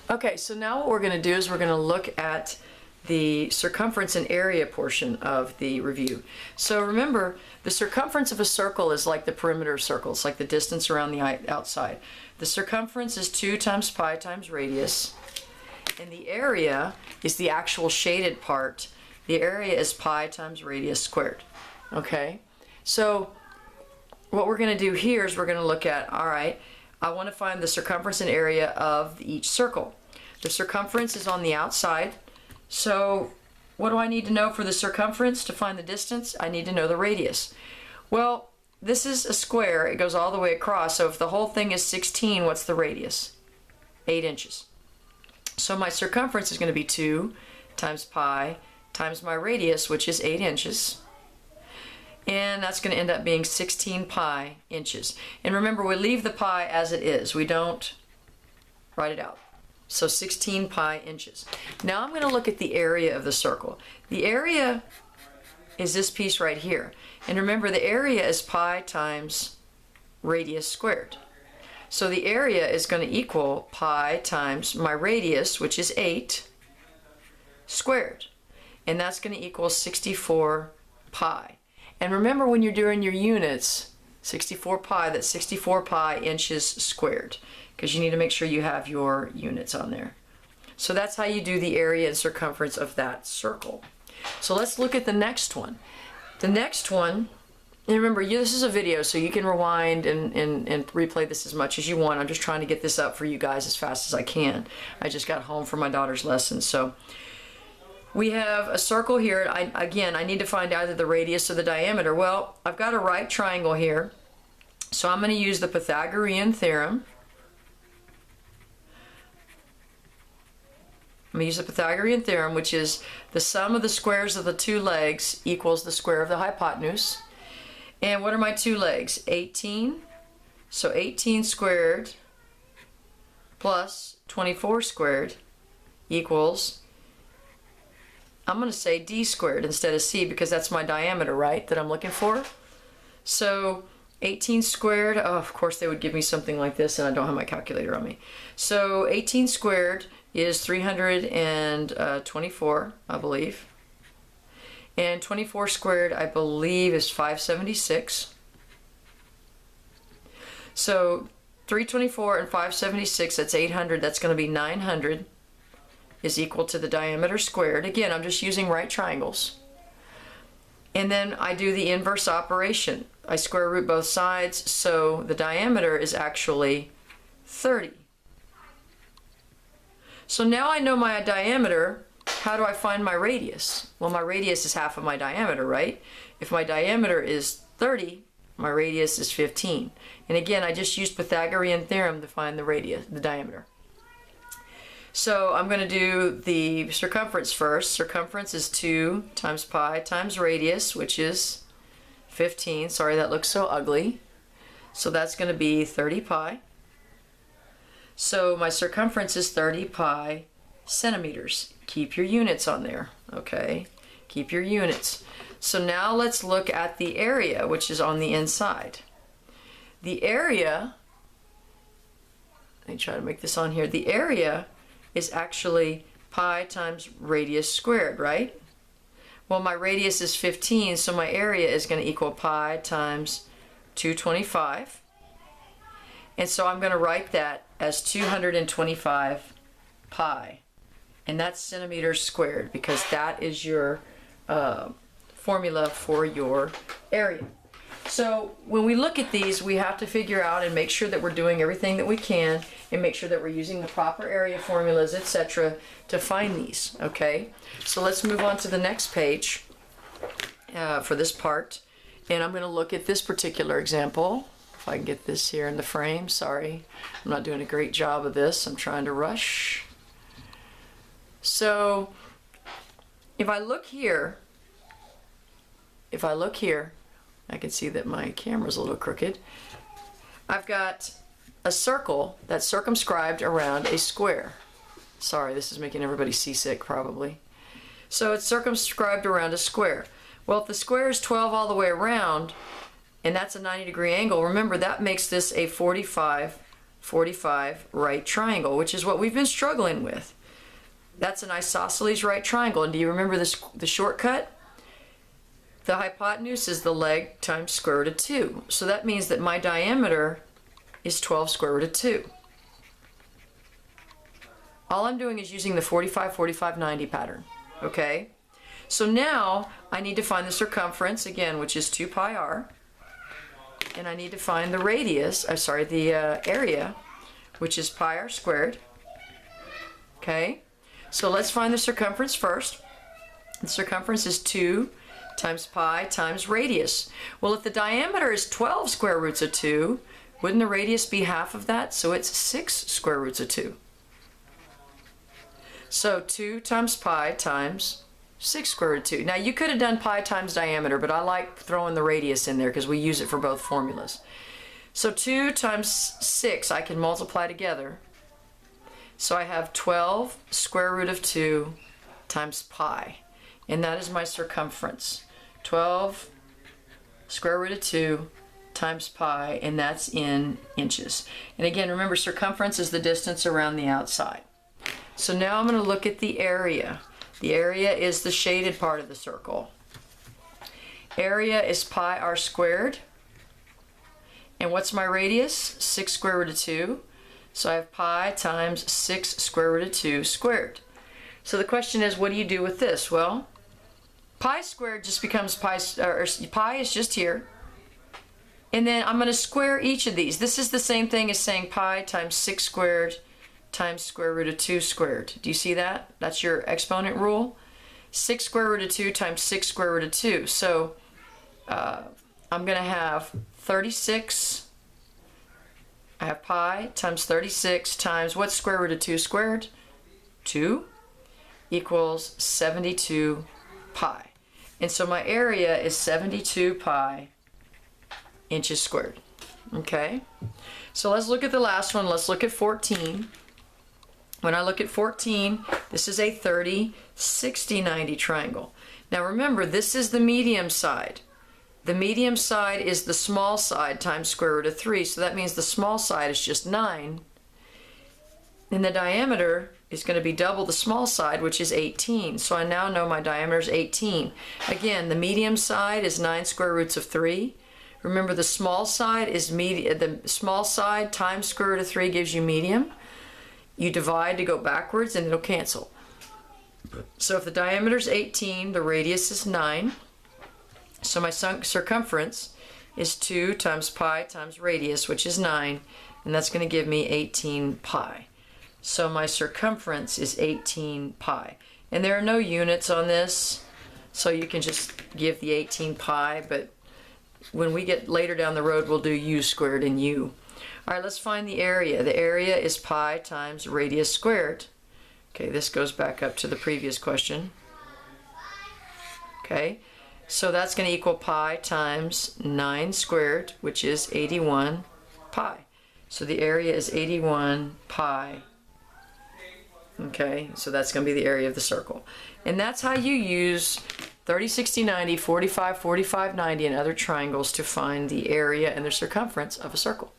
Okay, so now what we're going to do is we're going to look at the circumference and area portion of the review. So remember, the circumference of a circle is like the perimeter of circles, like the distance around the outside. The circumference is 2 times pi times radius, and the area is the actual shaded part. The area is pi times radius squared. Okay, so what we're going to do here is we're going to look at, all right, I want to find the circumference and area of each circle. The circumference is on the outside, so what do I need to know for the circumference to find the distance? I need to know the radius. Well, this is a square, it goes all the way across, so if the whole thing is 16, what's the radius? 8 inches. So my circumference is going to be 2 times pi times my radius, which is 8 inches. And that's going to end up being 16 pi inches. And remember, we leave the pi as it is. We don't write it out. So 16 pi inches. Now I'm going to look at the area of the circle. The area is this piece right here. And remember, the area is pi times radius squared. So the area is going to equal pi times my radius, which is 8, squared. And that's going to equal 64 pi. And remember, when you're doing your units, 64 pi, that's 64 pi inches squared, because you need to make sure you have your units on there. So that's how you do the area and circumference of that circle. So let's look at the next one. The next one, and remember, this is a video, so you can rewind and replay this as much as you want. I'm just trying to get this up for you guys as fast as I can. I just got home from my daughter's lesson, so we have a circle here. Again, I need to find either the radius or the diameter. Well, I've got a right triangle here, so I'm going to use the Pythagorean theorem. I'm going to use the Pythagorean theorem, which is the sum of the squares of the two legs equals the square of the hypotenuse. And what are my two legs? 18. So 18 squared plus 24 squared equals, I'm going to say d squared instead of c, because that's my diameter, right, that I'm looking for. So 18 squared, oh, of course they would give me something like this, and I don't have my calculator on me. So 18 squared is 324, I believe. And 24 squared, I believe, is 576. So 324 and 576, that's 800, that's going to be 900. Is equal to the diameter squared. Again, I'm just using right triangles. And then I do the inverse operation. I square root both sides, so the diameter is actually 30. So now I know my diameter. How do I find my radius? Well, my radius is half of my diameter, right? If my diameter is 30, my radius is 15. And again, I just used Pythagorean theorem to find the radius, the diameter. So I'm going to do the circumference first. Circumference is 2 times pi times radius, which is 15. Sorry, that looks so ugly. So that's going to be 30 pi. So my circumference is 30 pi centimeters. Keep your units on there, okay? Keep your units. So now let's look at the area, which is on the inside. The area, let me try to make this on here. The area is actually pi times radius squared, right? Well, my radius is 15, so my area is going to equal pi times 225. And so I'm going to write that as 225 pi. And that's centimeters squared, because that is your formula for your area. So when we look at these, we have to figure out and make sure that we're doing everything that we can and make sure that we're using the proper area formulas, etc., to find these, okay? So let's move on to the next page for this part. And I'm going to look at this particular example. If I can get this here in the frame. Sorry, I'm not doing a great job of this. I'm trying to rush. So if I look here, I can see that my camera's a little crooked. I've got a circle that's circumscribed around a square. Sorry, this is making everybody seasick probably. So it's circumscribed around a square. Well, if the square is 12 all the way around, and that's a 90-degree angle, remember that makes this a 45 45 right triangle, which is what we've been struggling with. That's an isosceles right triangle. And do you remember this, the shortcut? The hypotenuse is the leg times square root of 2. So that means that my diameter is 12 square root of 2. All I'm doing is using the 45, 45, 90 pattern. Okay? So now I need to find the circumference, again, which is 2 pi r. And I need to find the radius, the area, which is pi r squared. Okay? So let's find the circumference first. The circumference is 2 times pi times radius. Well, if the diameter is 12 square roots of 2, wouldn't the radius be half of that? So it's 6 square roots of 2. So 2 times pi times 6 square root of 2. Now you could have done pi times diameter, but I like throwing the radius in there because we use it for both formulas. So 2 times 6 I can multiply together. So I have 12 square root of 2 times pi. And that is my circumference. 12 square root of 2 times pi, and that's in inches. And again, remember, circumference is the distance around the outside. So now I'm going to look at the area. The area is the shaded part of the circle. Area is pi r squared. And what's my radius? 6 square root of 2. So I have pi times 6 square root of 2 squared. So the question is, what do you do with this? Well, pi squared just becomes pi, or pi is just here. And then I'm going to square each of these. This is the same thing as saying pi times 6 squared times square root of 2 squared. Do you see that? That's your exponent rule. 6 square root of 2 times 6 square root of 2. So I'm going to have 36. I have pi times 36 times, what's square root of 2 squared? 2 equals 72 pi. And so my area is 72 pi inches squared. Okay? So let's look at the last one. Let's look at 14. When I look at 14, this is a 30, 60, 90 triangle. Now remember, this is the medium side. The medium side is the small side times square root of 3, so that means the small side is just 9. And the diameter is going to be double the small side, which is 18. So I now know my diameter is 18. Again, the medium side is 9 square roots of 3. Remember, the small side is the small side times square root of 3 gives you medium. You divide to go backwards and it'll cancel. So if the diameter is 18, the radius is 9. So my circumference is 2 times pi times radius, which is 9, and that's going to give me 18 pi. So my circumference is 18 pi. And there are no units on this, so you can just give the 18 pi, but when we get later down the road, we'll do u squared and u. All right, let's find the area. The area is pi times radius squared. Okay, this goes back up to the previous question. Okay. So that's going to equal pi times 9 squared, which is 81 pi. So the area is 81 pi. Okay, so that's going to be the area of the circle. And that's how you use 30, 60, 90, 45, 45, 90, and other triangles to find the area and the circumference of a circle.